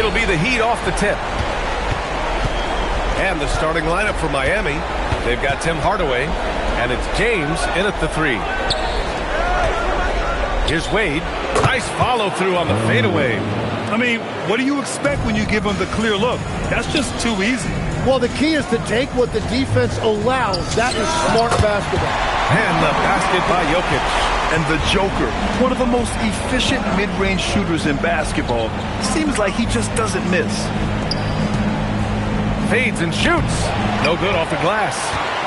It'll be the Heat off the tip. And the starting lineup for Miami. They've got Tim Hardaway, and it's James in at the 3. Here's Wade. Nice follow-through on the fadeaway. I mean, what do you expect when you give him the clear look? That's just too easy. Well, the key is to take what the defense allows. That is smart basketball. And the basket by Jokic. And the Joker, one of the most efficient mid-range shooters in basketball. Seems like he just doesn't miss. Fades and shoots. No good off the glass.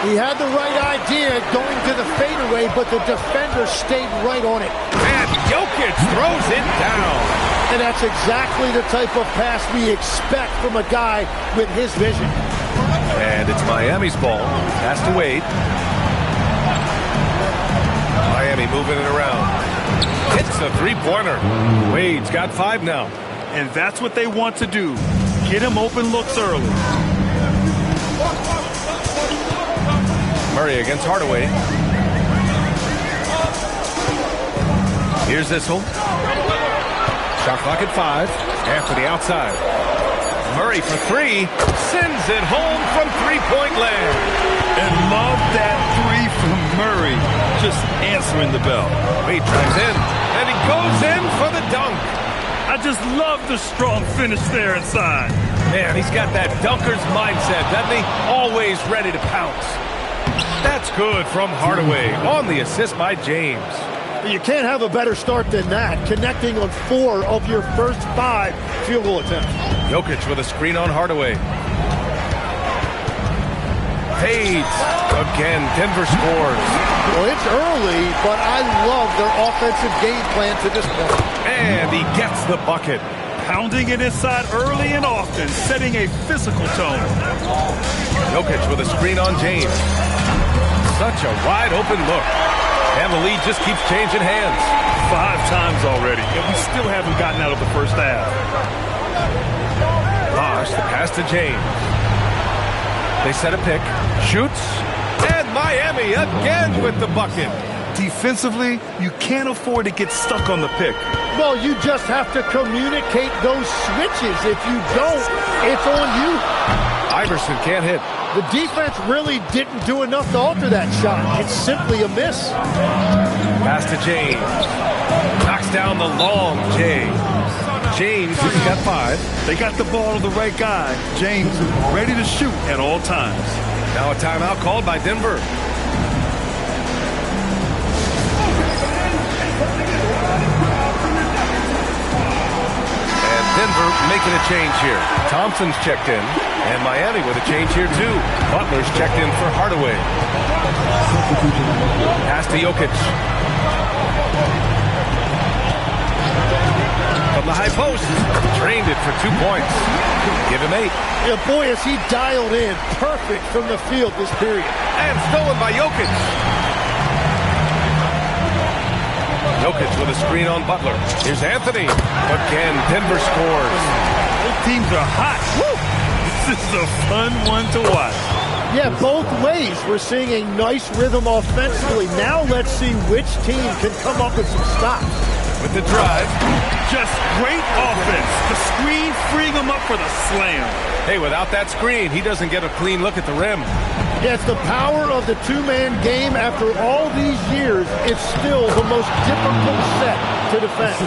He had the right idea going to the fadeaway, but the defender stayed right on it. And Jokic throws it down. And that's exactly the type of pass we expect from a guy with his vision. And it's Miami's ball. Pass to Wade. Miami moving it around. Hits a three-pointer. Wade's got 5 now. And that's what they want to do. Get him open looks early. Murray against Hardaway. Here's Issel. Shot clock at 5. After the outside. Murray for 3. Sends it home from three-point land. And love that 3 from Murray. Just answering the bell. Wade drives in. And he goes in for the dunk. I just love the strong finish there inside. Man, he's got that dunker's mindset, doesn't he? Always ready to pounce. That's good from Hardaway on the assist by James. You can't have a better start than that, connecting on 4 of your first 5 field goal attempts. Jokic with a screen on Hardaway. Fades. Again, Denver scores. Well, it's early, but I love their offensive game plan to this point. And he gets the bucket. Pounding it inside early and often, setting a physical tone. Jokic with a screen on James. Such a wide open look. And the lead just keeps changing hands. 5 times already, and we still haven't gotten out of the first half. Bosh, the pass to James. They set a pick. Shoots. And Miami again with the bucket. Defensively, you can't afford to get stuck on the pick. Well, you just have to communicate those switches. If you don't, it's on you. Iverson can't hit. The defense really didn't do enough to alter that shot. It's simply a miss. Pass to James. Knocks down the long J. James has got 5. They got the ball to the right guy. James ready to shoot at all times. Now a timeout called by Denver. And Denver making a change here. Thompson's checked in. And Miami with a change here too. Butler's checked in for Hardaway. Pass to Jokic. From the high post. Drained it for 2 points. Give him 8. Yeah, boy, is he dialed in. Perfect from the field this period. And stolen by Jokic. Jokic with a screen on Butler. Here's Anthony. Again, Denver scores. Both teams are hot. Woo! This is a fun one to watch. Yeah, both ways. We're seeing a nice rhythm offensively. Now let's see which team can come up with some stops. With the drive. Just great offense. The screen freeing him up for the slam. Hey, without that screen, he doesn't get a clean look at the rim. Yeah, it's the power of the two-man game. After all these years, it's still the most difficult set to defend.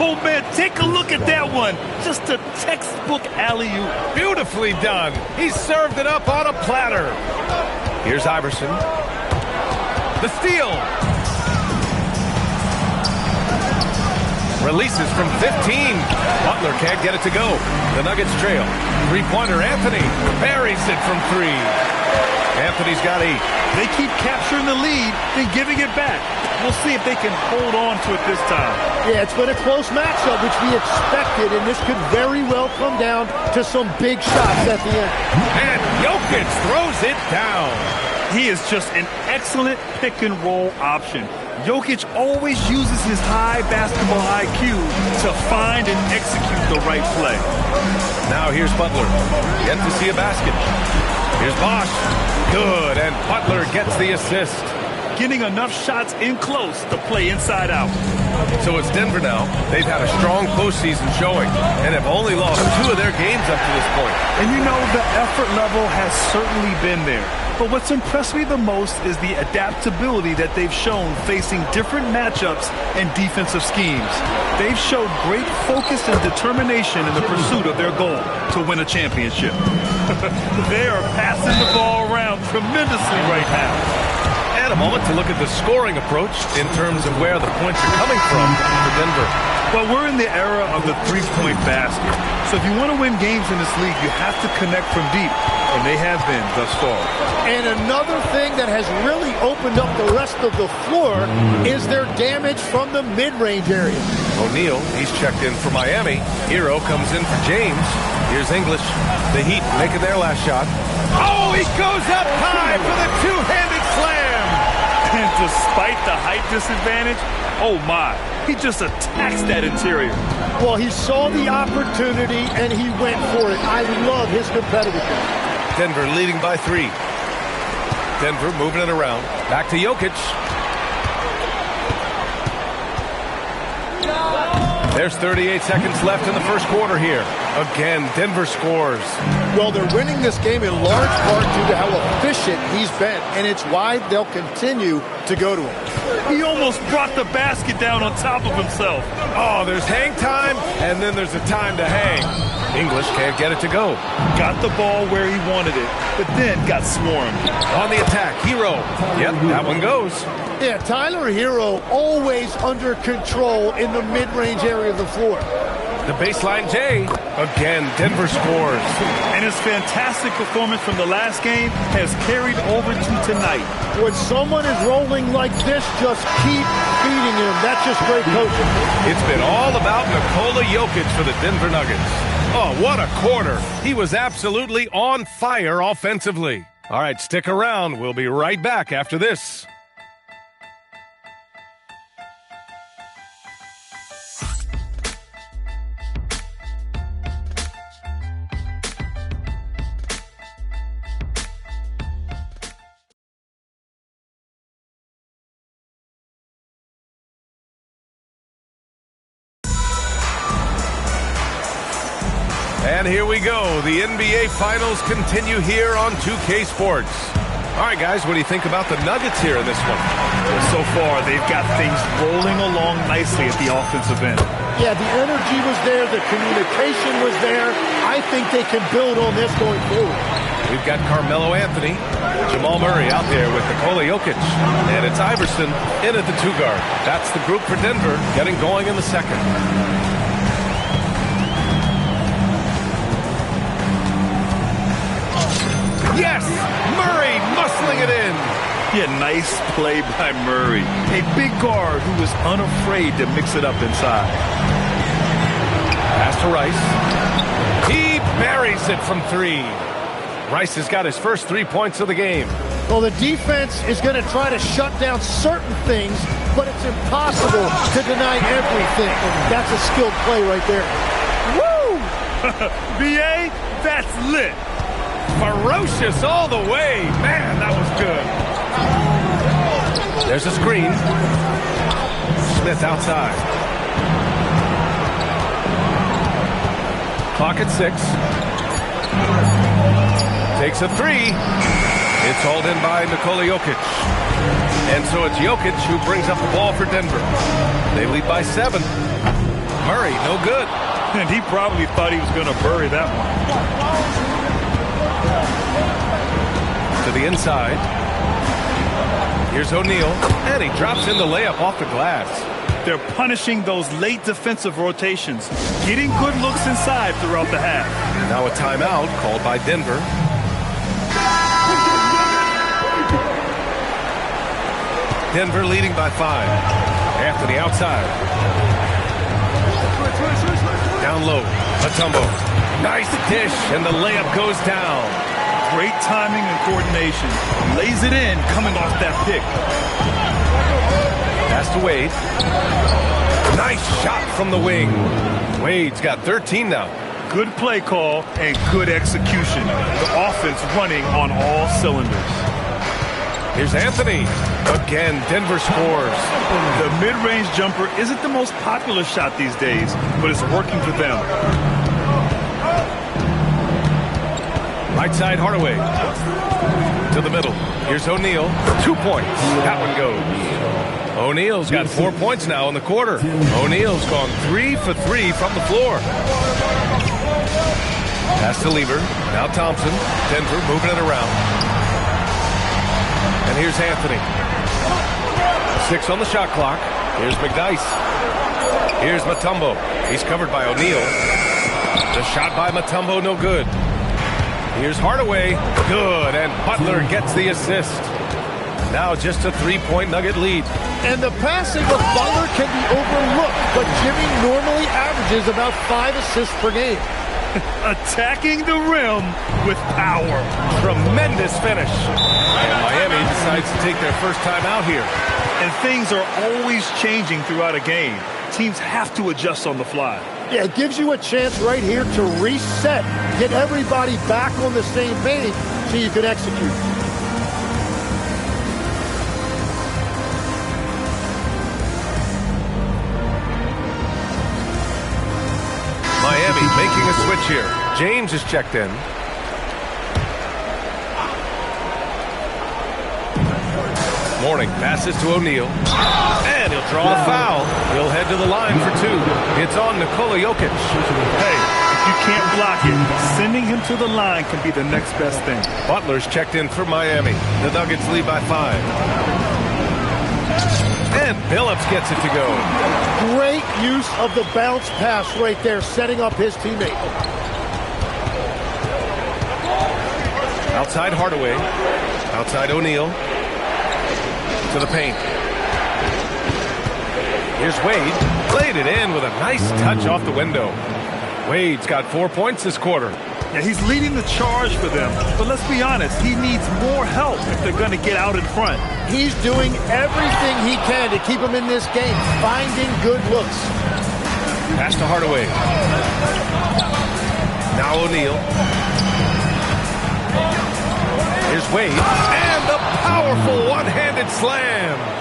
Oh, man, take a look at that one. Just a textbook alley-oop. Beautifully done. He served it up on a platter. Here's Iverson. The steal. Releases from 15. Butler can't get it to go. The Nuggets trail. Three-pointer Anthony buries it from 3. Anthony's got 8. They keep capturing the lead and giving it back. We'll see if they can hold on to it this time. Yeah, it's been a close matchup, which we expected, and this could very well come down to some big shots at the end. And Jokic throws it down. He is just an excellent pick-and-roll option. Jokic always uses his high basketball IQ to find and execute the right play. Now here's Butler. Yet to see a basket. Here's Bosh. Good, and Butler gets the assist. getting enough shots in close to play inside out. So it's Denver now. They've had a strong postseason showing and have only lost 2 of their games up to this point. And you know, the effort level has certainly been there. But what's impressed me the most is the adaptability that they've shown facing different matchups and defensive schemes. They've showed great focus and determination in the pursuit of their goal to win a championship. They are passing the ball around tremendously right now. And a moment to look at the scoring approach in terms of where the points are coming from for Denver. Well, we're in the era of the three-point basket. So if you want to win games in this league, you have to connect from deep. And they have been thus far. And another thing that has really opened up the rest of the floor is their damage from the mid-range area. O'Neal, he's checked in for Miami. Hero comes in for James. Here's English. The Heat making their last shot. Oh, he goes up high for the two-handed slam. And despite the height disadvantage, oh my, he just attacks that interior. Well, he saw the opportunity and he went for it. I love his competitiveness. Denver leading by 3. Denver moving it around. Back to Jokic. There's 38 seconds left in the first quarter here. Again, Denver scores. Well, they're winning this game in large part due to how efficient he's been, and it's why they'll continue to go to him. He almost brought the basket down on top of himself. Oh, there's hang time, and then there's a time to hang. English can't get it to go. Got the ball where he wanted it, but then got swarmed. On the attack, Hero. Yep, that one goes. Yeah, Tyler Hero always under control in the mid-range area of the floor. The baseline J. Again, Denver scores. And his fantastic performance from the last game has carried over to tonight. When someone is rolling like this, just keep feeding him. That's just great coaching. It's been all about Nikola Jokic for the Denver Nuggets. Oh, what a quarter. He was absolutely on fire offensively. All right, stick around. We'll be right back after this. And here we go. The NBA Finals continue here on 2K Sports. All right, guys, what do you think about the Nuggets here in this one? So far, they've got things rolling along nicely at the offensive end. Yeah, the energy was there. The communication was there. I think they can build on this going forward. We've got Carmelo Anthony, Jamal Murray out there with Nikola Jokic, and it's Iverson in at the 2-guard. That's the group for Denver getting going in the second. Yes! Murray muscling it in. Yeah, nice play by Murray. A big guard who was unafraid to mix it up inside. Pass to Rice. He buries it from 3. Rice has got his first 3 points of the game. Well, the defense is going to try to shut down certain things, but it's impossible to deny everything. That's a skilled play right there. Woo! BA, that's lit. Ferocious all the way. Man, that was good. There's a screen. Smith outside. Clock at 6. Takes a 3. It's hauled in by Nikola Jokic. And so it's Jokic who brings up the ball for Denver. They lead by 7. Murray, no good. And he probably thought he was going to bury that one. To the inside. Here's O'Neal, and he drops in the layup off the glass. They're punishing those late defensive rotations, getting good looks inside throughout the half. Now a timeout called by Denver. Denver leading by 5. Anthony outside. Down low, Mutombo. Nice dish, and the layup goes down. Great timing and coordination. Lays it in, coming off that pick. Pass to Wade. Nice shot from the wing. Wade's got 13 now. Good play call and good execution. The offense running on all cylinders. Here's Anthony. Again, Denver scores. The mid-range jumper isn't the most popular shot these days, but it's working for them. Right side, Hardaway. To the middle. Here's O'Neal. 2 points. That one goes. O'Neal's got 4 points now in the quarter. O'Neal's gone 3 for 3 from the floor. Pass to Lever. Now Thompson. Denver moving it around. And here's Anthony. 6 on the shot clock. Here's McDyess. Here's Mutombo. He's covered by O'Neal. The shot by Mutombo, no good. Here's Hardaway. Good. And Butler gets the assist. Now just a 3-point Nugget lead. And the passing of Butler can be overlooked, but Jimmy normally averages about 5 assists per game. Attacking the rim with power. Tremendous finish. And Miami decides to take their first time out here. And things are always changing throughout a game. Teams have to adjust on the fly. Yeah, it gives you a chance right here to reset, get everybody back on the same page so you can execute. Miami making a switch here. James is checked in. Morning passes to O'Neal. And he'll draw the foul. He'll head to the line for 2. It's on Nikola Jokic. Hey, if you can't block it, sending him to the line can be the next best thing. Butler's checked in for Miami. The Nuggets lead by 5. And Billups gets it to go. Great use of the bounce pass right there, setting up his teammate. Outside Hardaway. Outside O'Neal. To the paint. Here's Wade. Played it in with a nice touch off the window. Wade's got 4 points this quarter. Yeah, he's leading the charge for them. But let's be honest, he needs more help if they're going to get out in front. He's doing everything he can to keep him in this game, finding good looks. Pass to Hardaway. Now O'Neal. Here's Wade. And the powerful one-handed slam.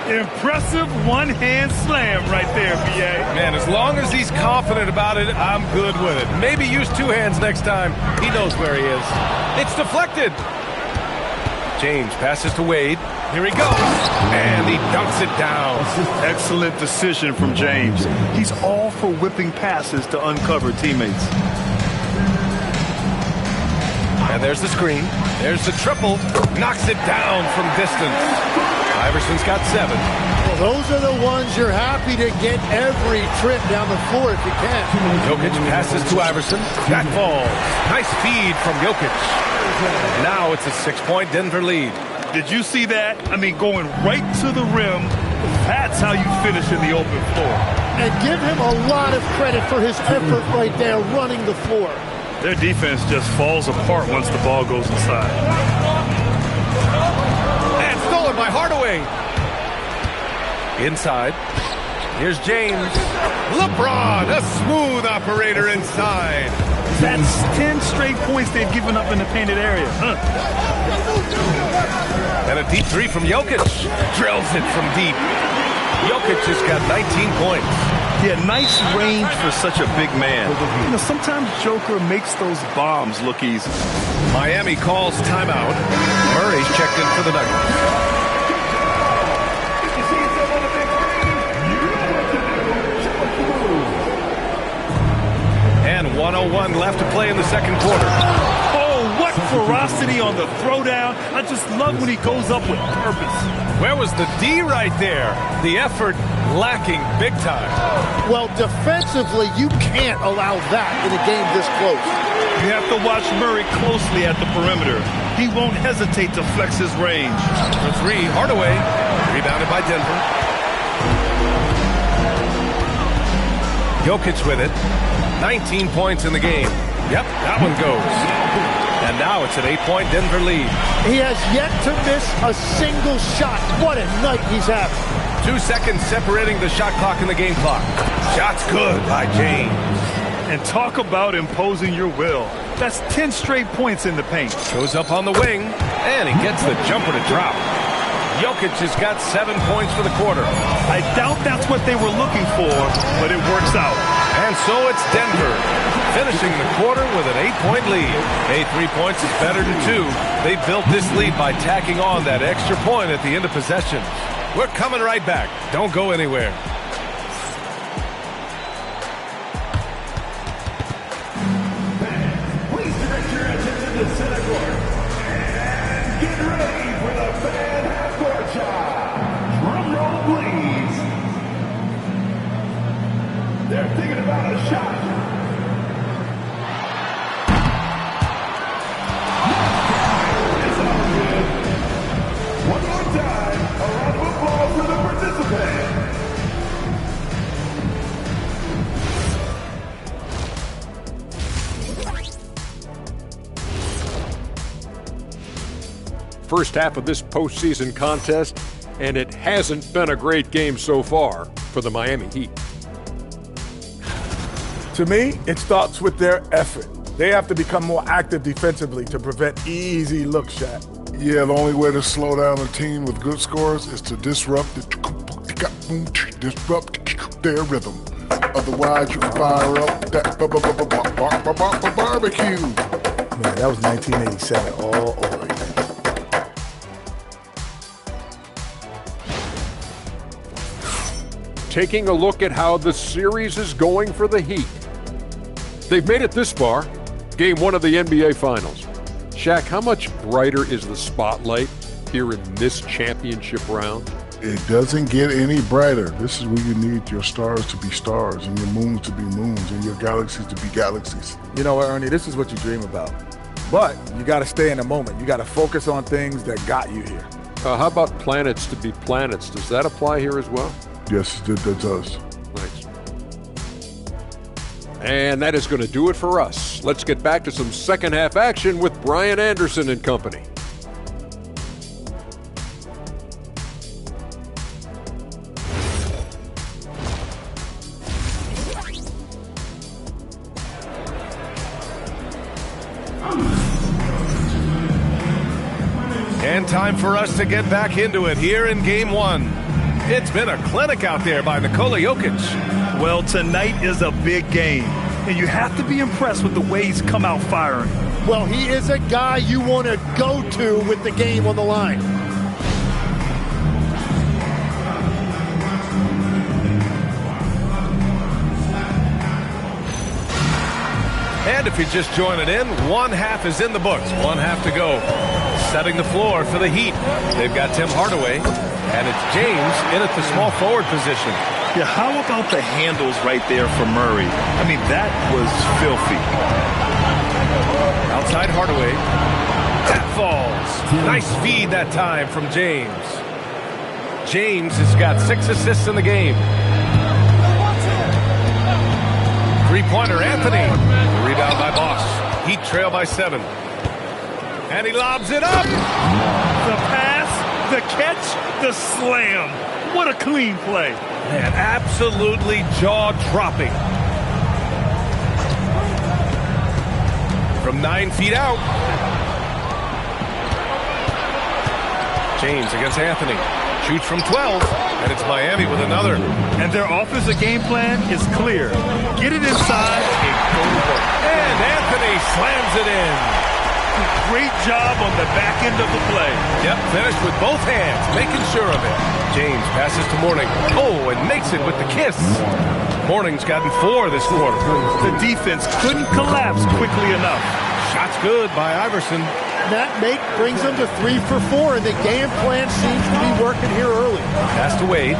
Impressive one-hand slam right there, B.A. Man, as long as he's confident about it, I'm good with it. Maybe use 2 hands next time. He knows where he is. It's deflected. James passes to Wade. Here he goes. And he dunks it down. Excellent decision from James. He's all for whipping passes to uncover teammates. And there's the screen. There's the triple. Knocks it down from distance. Iverson's got 7. Well, those are the ones you're happy to get every trip down the floor if you can. Jokic passes to Iverson. That falls. Nice feed from Jokic. Now it's a 6-point Denver lead. Did you see that? I mean, going right to the rim. That's how you finish in the open floor. And give him a lot of credit for his effort right there running the floor. Their defense just falls apart once the ball goes inside. And stolen by Hardaway. Inside. Here's James. LeBron, a smooth operator inside. That's 10 straight points they've given up in the painted area. And a deep 3 from Jokic. Drills it from deep. Jokic has got 19 points. Yeah, nice range for such a big man. You know, sometimes Joker makes those bombs look easy. Miami calls timeout. Murray's checked in for the Nuggets. And 1:01 left to play in the second quarter. Oh, what ferocity on the throwdown. I just love when he goes up with purpose. Where was the D right there? The effort lacking big time. Well, defensively, you can't allow that in a game this close. You have to watch Murray closely at the perimeter. He won't hesitate to flex his range. For 3, Hardaway. Rebounded by Denver. Jokic with it. 19 points in the game. Yep, that one goes. And now it's an 8-point Denver lead. He has yet to miss a single shot. What a night he's having. 2 seconds separating the shot clock and the game clock. Shot's good by James. And talk about imposing your will. That's 10 straight points in the paint. Goes up on the wing, and he gets the jumper to drop. Jokic has got 7 points for the quarter. I doubt that's what they were looking for, but it works out. And so it's Denver, finishing the quarter with an 8-point lead. 3 points is better than 2. They built this lead by tacking on that extra point at the end of possession. We're coming right back. Don't go anywhere. Please direct your attention to center court. And get ready for the fan half-court shot. Drum roll, please. They're thinking about a shot. It's all good. One more time, a round of applause for the participant. First half of this postseason contest, and it hasn't been a great game so far for the Miami Heat. To me, it starts with their effort. They have to become more active defensively to prevent easy look shot. Yeah, the only way to slow down a team with good scores is to disrupt their rhythm. Otherwise, you fire up that barbecue. Man, that was 1987 all over again. Taking a look at how the series is going for the Heat. They've made it this far, game 1 of the NBA Finals. Shaq, how much brighter is the spotlight here in this championship round? It doesn't get any brighter. This is where you need your stars to be stars and your moons to be moons and your galaxies to be galaxies. You know what, Ernie, this is what you dream about. But you got to stay in the moment. You got to focus on things that got you here. How about planets to be planets? Does that apply here as well? Yes, that does. Nice. And that is going to do it for us. Let's get back to some second half action with Brian Anderson and company. And time for us to get back into it here in Game 1. It's been a clinic out there by Nikola Jokic. Well, tonight is a big game, and you have to be impressed with the way he's come out firing. Well, he is a guy you want to go to with the game on the line. And if you're just joining in, one half is in the books. One half to go. Setting the floor for the Heat. They've got Tim Hardaway, and it's James in at the small forward position. Yeah, how about the handles right there for Murray? I mean, that was filthy. Outside Hardaway. That falls. Nice feed that time from James. James has got 6 assists in the game. Three-pointer, Anthony. Rebound by Boss. Heat trail by 7. And he lobs it up. The pass, the catch, the slam. What a clean play. Man, absolutely jaw-dropping. From 9 feet out. James against Anthony. Shoots from 12, and it's Miami with another. And their offensive game plan is clear. Get it inside and go to work. And Anthony slams it in. Great job on the back end of the play. Yep, finished with both hands, making sure of it. James passes to Mourning. Oh, and makes it with the kiss. Mourning's gotten 4 this quarter. The defense couldn't collapse quickly enough. Shot's good by Iverson. That make brings them to 3 for 4, and the game plan seems to be working here early. Pass to Wade.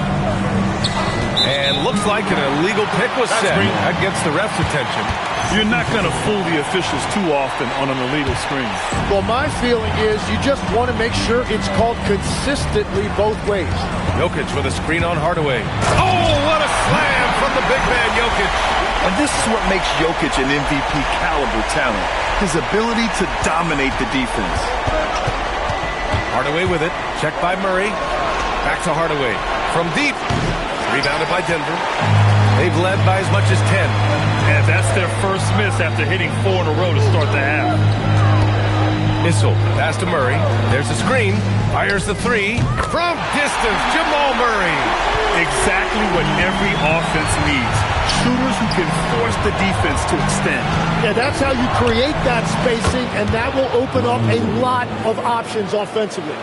And looks like an illegal pick was set. That gets the ref's attention. You're not going to fool the officials too often on an illegal screen. Well, my feeling is you just want to make sure it's called consistently both ways. Jokic with a screen on Hardaway. Oh, what a slam from the big man Jokic. And this is what makes Jokic an MVP caliber talent. His ability to dominate the defense. Hardaway with it. Checked by Murray. Back to Hardaway. From deep. Rebounded by Denver. They've led by as much as 10. And that's their first miss after hitting 4 in a row to start the half. Issel, pass to Murray. There's a screen. Fires the three. From distance, Jamal Murray. Exactly what every offense needs. Shooters who can force the defense to extend. Yeah, that's how you create that spacing, and that will open up a lot of options offensively.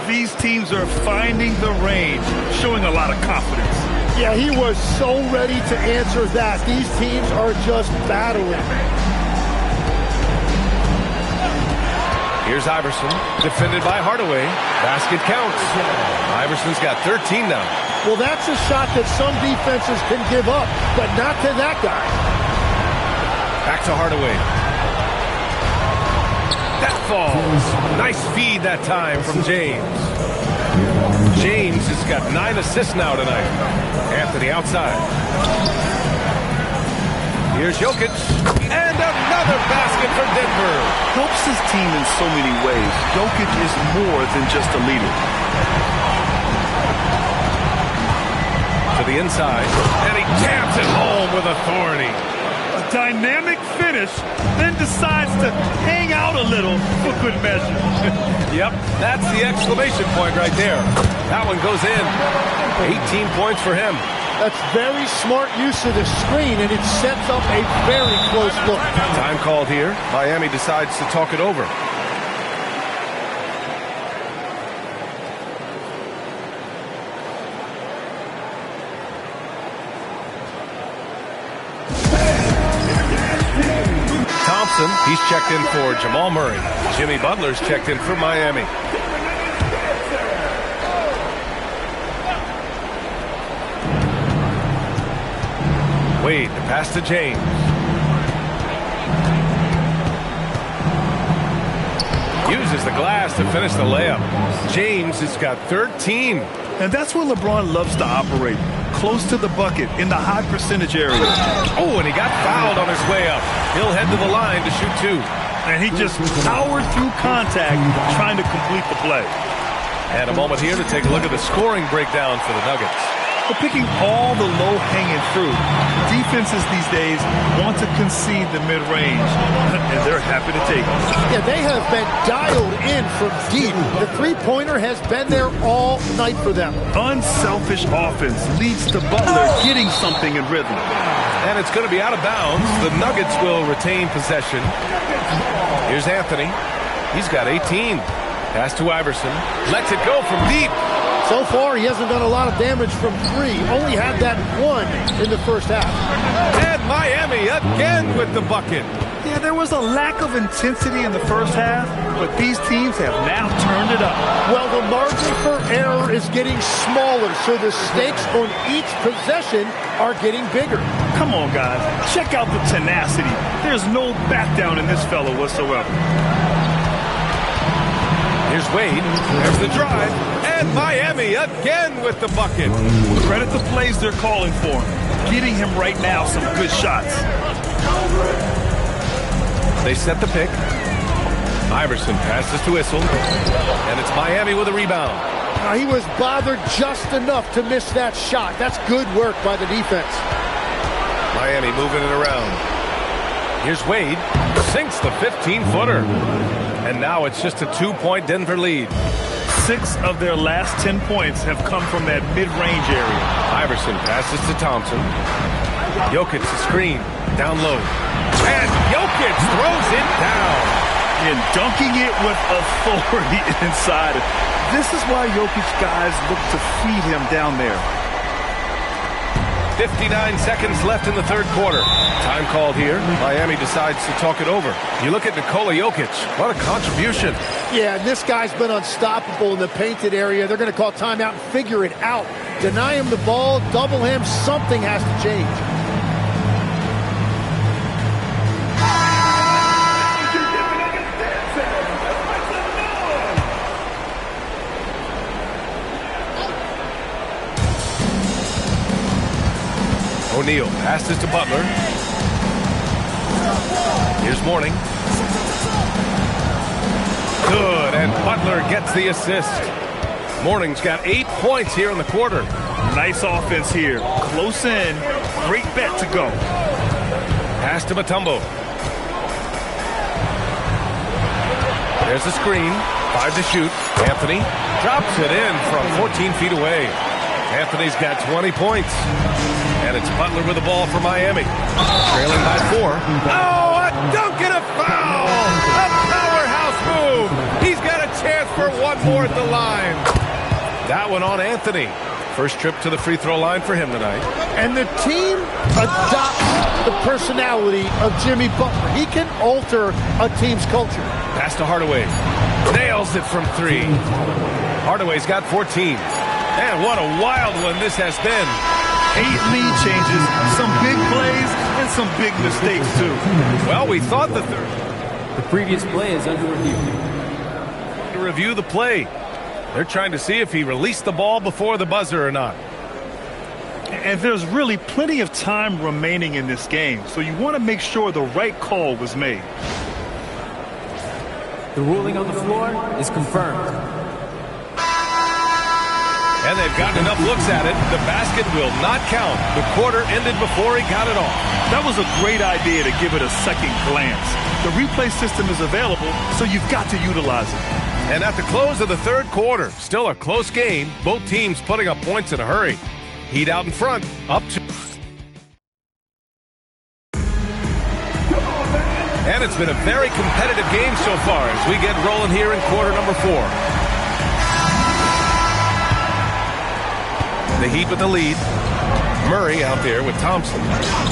These teams are finding the range, showing a lot of confidence. Yeah, he was so ready to answer that. These teams are just battling. Here's Iverson, defended by Hardaway. Basket counts. Iverson's got 13 now. Well, that's a shot that some defenses can give up, but not to that guy. Back to Hardaway. That falls. Nice feed that time from James. James has got 9 assists now tonight. Anthony outside. Here's Jokic. And another basket for Denver. Helps his team in so many ways. Jokic is more than just a leader. To the inside. And he jams it home with authority. A dynamic finish, then decides to hang out a little for good measure. Yep, that's the exclamation point right there. That one goes in. 18 points for him. That's very smart use of the screen, and it sets up a very close look. Time called here. Miami decides to talk it over. Thompson, he's checked in for Jamal Murray. Jimmy Butler's checked in for Miami. Wade, the pass to James. Uses the glass to finish the layup. James has got 13. And that's where LeBron loves to operate. Close to the bucket, in the high percentage area. Oh, and he got fouled on his way up. He'll head to the line to shoot 2. And he just powered through contact, trying to complete the play. And a moment here to take a look at the scoring breakdown for the Nuggets. They're picking all the low-hanging fruit. Defenses these days want to concede the mid-range, and they're happy to take it. Yeah, they have been dialed in from deep. The three-pointer has been there all night for them. Unselfish offense leads to Butler getting something in rhythm. And it's going to be out of bounds. The Nuggets will retain possession. Here's Anthony. He's got 18. Pass to Iverson. Lets it go from deep. So far, he hasn't done a lot of damage from 3. Only had that 1 in the first half. And Miami again with the bucket. Yeah, there was a lack of intensity in the first half, but these teams have now turned it up. Well, the margin for error is getting smaller, so the stakes on each possession are getting bigger. Come on, guys. Check out the tenacity. There's no back down in this fella whatsoever. Here's Wade. There's the drive. And Miami again with the bucket. Credit the plays they're calling for. Getting him right now some good shots. They set the pick. Iverson passes to Issel. And it's Miami with a rebound. Now, he was bothered just enough to miss that shot. That's good work by the defense. Miami moving it around. Here's Wade. Sinks the 15-footer. And now it's just a 2-point Denver lead. 6 of their last 10 points have come from that mid-range area. Iverson passes to Thompson. Jokic the screen. Down low. And Jokic throws it down. And dunking it with authority inside. This is why Jokic guys look to feed him down there. 59 seconds left in the third quarter. Time called here. Miami decides to talk it over. You look at Nikola Jokic. What a contribution. Yeah, and this guy's been unstoppable in the painted area. They're going to call timeout and figure it out. Deny him the ball, double him, something has to change. O'Neal passes to Butler. Here's Mourning. Good, and Butler gets the assist. Mourning's got 8 points here in the quarter. Nice offense here. Close in. Great bet to go. Pass to Mutombo. There's the screen. 5 to shoot. Anthony drops it in from 14 feet away. Anthony's got 20 points. And it's Butler with the ball for Miami. Trailing by 4. Oh, a dunk and a foul! A powerhouse move! He's got a chance for one more at the line. That one on Anthony. First trip to the free throw line for him tonight. And the team adopts the personality of Jimmy Butler. He can alter a team's culture. Pass to Hardaway. Nails it from 3. Hardaway's got 14. And what a wild one this has been. 8 lead changes, some big plays, and some big mistakes, too. Well, we thought the previous play is under review. To review the play. They're trying to see if he released the ball before the buzzer or not. And there's really plenty of time remaining in this game, so you want to make sure the right call was made. The ruling on the floor is confirmed. And they've gotten enough looks at it. The basket will not count. The quarter ended before he got it off. That was a great idea to give it a second glance. The replay system is available, so you've got to utilize it. And at the close of the third quarter, still a close game. Both teams putting up points in a hurry. Heat out in front, up 2. And it's been a very competitive game so far as we get rolling here in quarter number 4. The Heat with the lead. Murray out there with Thompson.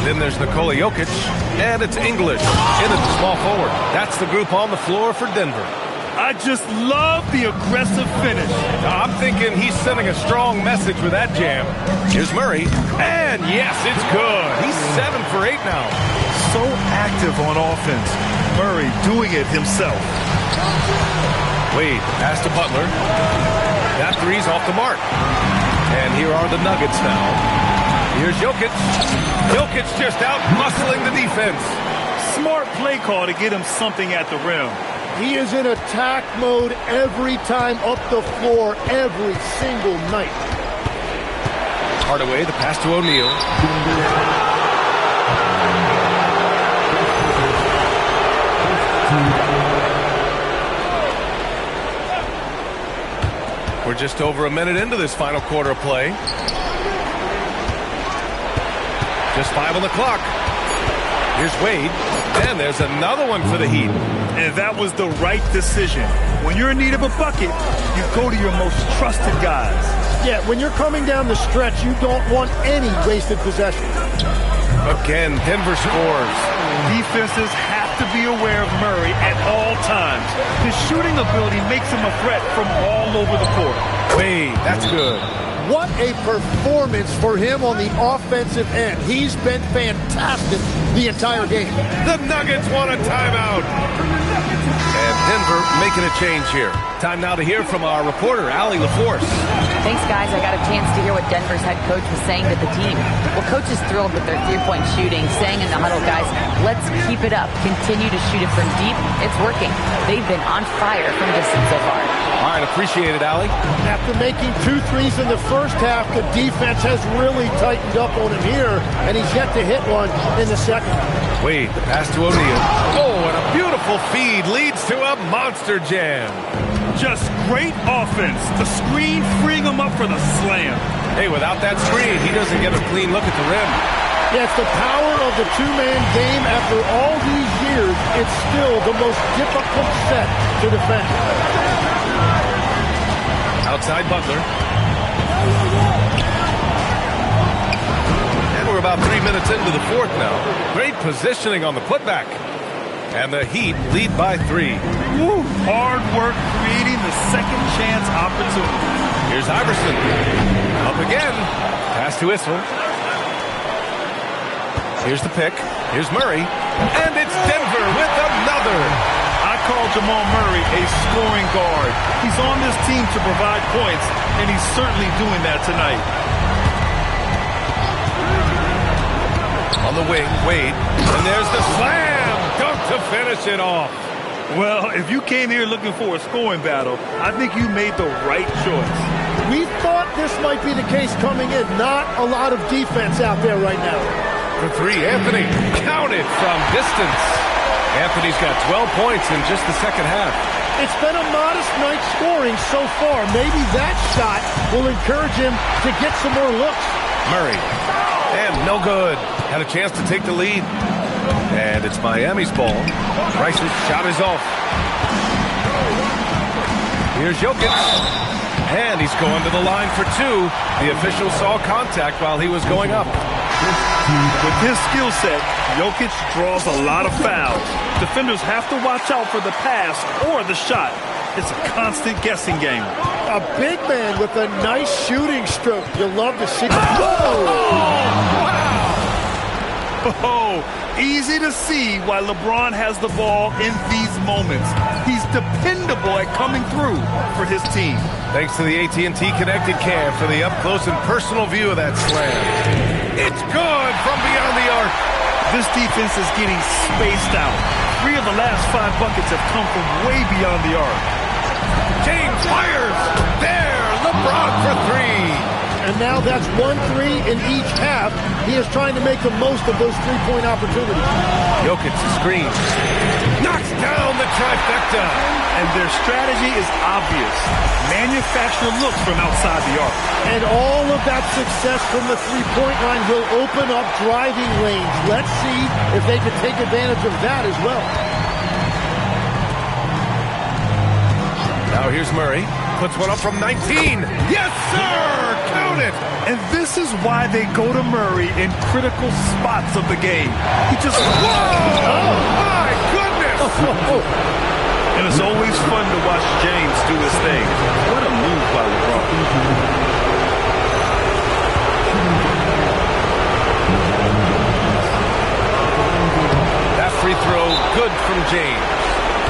Then there's Nikola Jokic. And it's English in at the small forward. That's the group on the floor for Denver. I just love the aggressive finish. I'm thinking he's sending a strong message with that jam. Here's Murray. And yes, it's good. He's 7 for 8 now. So active on offense. Murray doing it himself. Wade, pass to Butler. That three's off the mark. And here are the Nuggets now. Here's Jokic. Jokic just out muscling the defense. Smart play call to get him something at the rim. He is in attack mode every time up the floor, every single night. Hardaway, the pass to O'Neal. We're just over a minute into this final quarter of play. Just 5 on the clock. Here's Wade. And there's another one for the Heat. And that was the right decision. When you're in need of a bucket, you go to your most trusted guys. Yeah, when you're coming down the stretch, you don't want any wasted possession. Again, Denver scores. Defenses have to be aware of Murray at all times. His shooting ability makes him a threat from all over the court. Wade, that's good. What a performance for him on the offensive end. He's been fantastic the entire game. The Nuggets want a timeout. And Denver making a change here. Time now to hear from our reporter, Allie LaForce. Thanks, guys. I got a chance to hear what Denver's head coach was saying to the team. Well, coach is thrilled with their three-point shooting, saying in the huddle, guys, let's keep it up. Continue to shoot it from deep. It's working. They've been on fire from distance so far. All right, appreciate it, Allie. After making 2 threes in the first half, the defense has really tightened up on him here, and he's yet to hit one in the second. Wade, the pass to O'Neal. Oh, and a beautiful feed leads to a monster jam. Just great offense. The screen freeing him up for the slam. Hey, without that screen, he doesn't get a clean look at the rim. Yeah, it's the power of the two-man game. After all these years, it's still the most difficult set to defend. Outside Butler. And we're about 3 minutes into the fourth now. Great positioning on the putback. And the Heat lead by 3. Woo, hard work creating the second chance opportunity. Here's Iverson. Up again. Pass to Issel. Here's the pick. Here's Murray. And it's Denver with another. I call Jamal Murray a scoring guard. He's on this team to provide points, and he's certainly doing that tonight. On the wing, Wade. And there's the slam. Dunk to finish it off. Well, if you came here looking for a scoring battle, I think you made the right choice. We thought this might be the case coming in. Not a lot of defense out there right now. For 3, Anthony. Counted from distance. Anthony's got 12 points in just the second half. It's been a modest night scoring so far. Maybe that shot will encourage him to get some more looks. Murray. And no good. Had a chance to take the lead. And it's Miami's ball. Rice's shot is off. Here's Jokic. And he's going to the line for two. The official saw contact while he was going up. With his skill set, Jokic draws a lot of fouls. Defenders have to watch out for the pass or the shot. It's a constant guessing game. A big man with a nice shooting stroke. You'll love to see. Oh, easy to see why LeBron has the ball in these moments. He's dependable at coming through for his team. Thanks to the AT&T Connected Cam for the up-close and personal view of that slam. It's good from beyond the arc. This defense is getting spaced out. 3 of the last 5 buckets have come from way beyond the arc. James fires. There, LeBron for 3. And now that's 1 3 in each half. He is trying to make the most of those 3-point opportunities. Jokic screen. Knocks down the trifecta. And their strategy is obvious. Manufacture looks from outside the arc. And all of that success from the 3-point line will open up driving lanes. Let's see if they can take advantage of that as well. Now here's Murray. Puts one up from 19. Yes, sir! Count it! And this is why they go to Murray in critical spots of the game. He just... Whoa! Oh, my goodness! And it's always fun to watch James do his thing. What a move by LeBron. That free throw, good from James.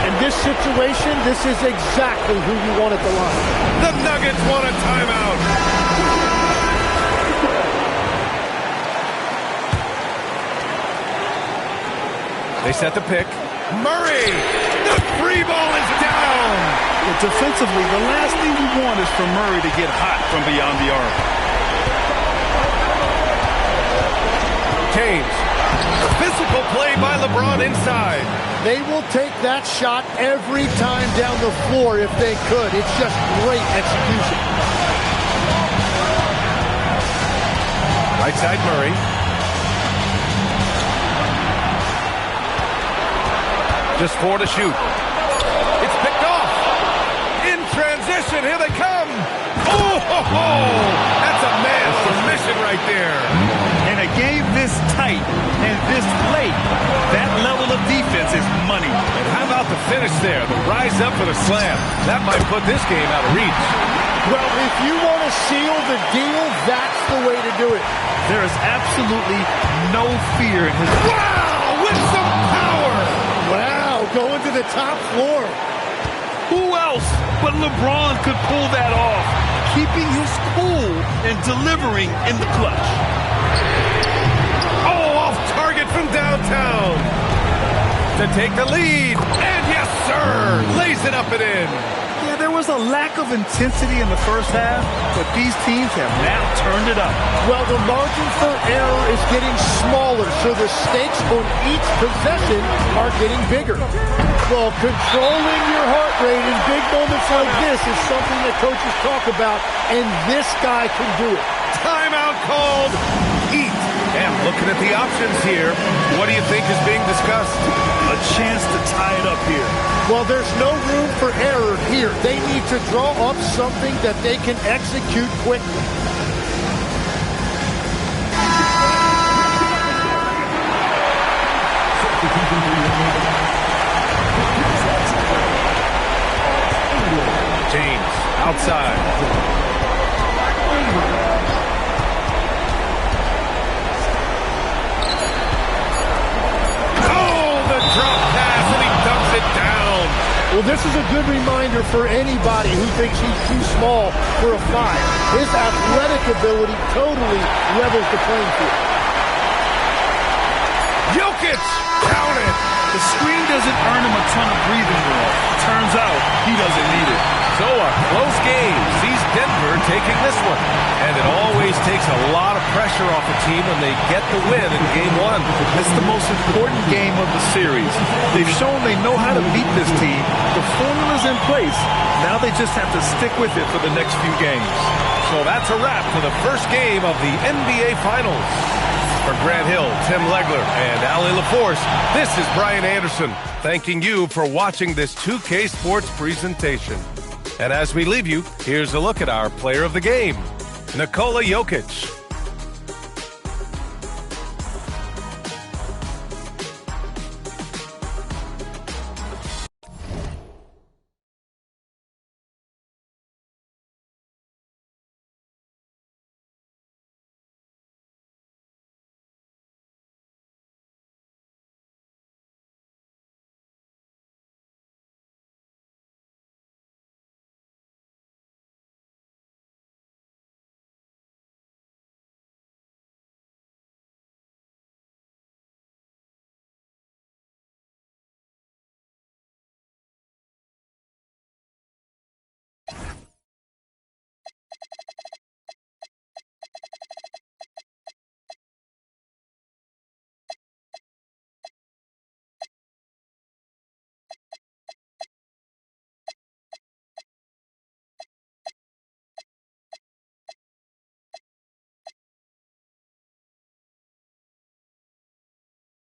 In this situation, this is exactly who you want at the line. The Nuggets want a timeout. They set the pick. Murray! The free ball is down! Well, defensively, the last thing we want is for Murray to get hot from beyond the arc. James. Physical play by LeBron inside. They will take that shot every time down the floor if they could. It's just great execution. Right side Murray. Just 4 to shoot. It's picked off. In transition, here they come. Oh, ho, ho. That's a man's submission right there. In a game this tight and this late, that level of defense is money. And how about the finish there? The rise up for the slam. That might put this game out of reach. Well, if you want to seal the deal, that's the way to do it. There is absolutely no fear in his... Wow! With some power! Wow, going to the top floor. Who else but LeBron could pull that off, keeping his cool and delivering in the clutch. Oh, off target from downtown to take the lead. And yes, sir, lays it up and in. Yeah, there was a lack of intensity in the first half, but these teams have now turned it up. Well, the margin for error is getting smaller, so the stakes on each possession are getting bigger. Well, controlling your heart rate in big moments like this is something that coaches talk about, and this guy can do it. Timeout called. Heat. And looking at the options here, what do you think is being discussed? A chance to tie it up here. Well, there's no room for error here. They need to draw up something that they can execute quickly. James, outside. Well, this is a good reminder for anybody who thinks he's too small for a 5. His athletic ability totally levels the playing field. Jokic! Count it! The screen doesn't earn him a ton of breathing room. Turns out he doesn't need it. So a close game sees Denver taking this one. And it always takes a lot of pressure off a team when they get the win in Game 1. It's the most important game of the series. They've shown they know how to beat this team. The formula's in place. Now they just have to stick with it for the next few games. So that's a wrap for the first game of the NBA Finals. For Grant Hill, Tim Legler, and Ali LaForce, this is Brian Anderson, thanking you for watching this 2K Sports presentation. And as we leave you, here's a look at our player of the game, Nikola Jokic.